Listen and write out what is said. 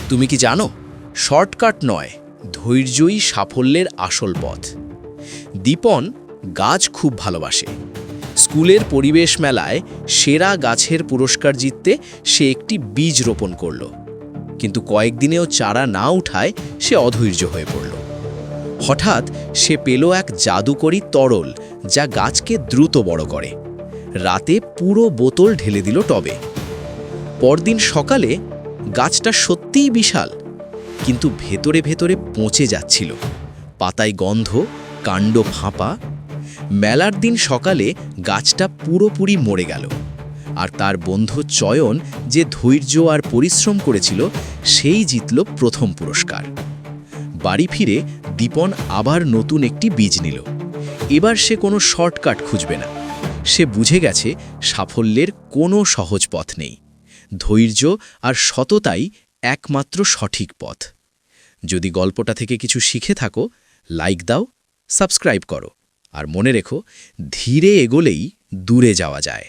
তুমি কি জানো, শর্টকাট নয়, ধৈর্যই সাফল্যের আসল পথ। দীপন গাছ খুব ভালোবাসে। স্কুলের পরিবেশ মেলায় সেরা গাছের পুরস্কার জিততে সে একটি বীজ রোপণ করল, কিন্তু কয়েকদিনেও চারা না উঠায় সে অধৈর্য হয়ে পড়ল। হঠাৎ সে পেল এক জাদুকরী তরল, যা গাছকে দ্রুত বড় করে। রাতে পুরো বোতল ঢেলে দিল টবে। পরদিন সকালে গাছটা সত্যিই বিশাল, কিন্তু ভেতরে ভেতরে পচে যাচ্ছিল। পাতায় গন্ধ, কাণ্ড ফাঁপা। মেলার দিন সকালে গাছটা পুরোপুরি মরে গেল, আর তার বন্ধু চয়ন, যে ধৈর্য আর পরিশ্রম করেছিল, সেই জিতল প্রথম পুরস্কার। বাড়ি ফিরে দীপন আবার নতুন একটি বীজ নিল। এবার সে কোনো শর্টকাট খুঁজবে না। সে বুঝে গেছে সাফল্যের কোনো সহজ পথ নেই। ধৈর্য আর সততাই একমাত্র সঠিক পথ। যদি গল্পটা থেকে কিছু শিখে থাকো, লাইক দাও, সাবস্ক্রাইব করো, আর মনে রেখো, ধীরে এগোলেই দূরে যাওয়া যায়।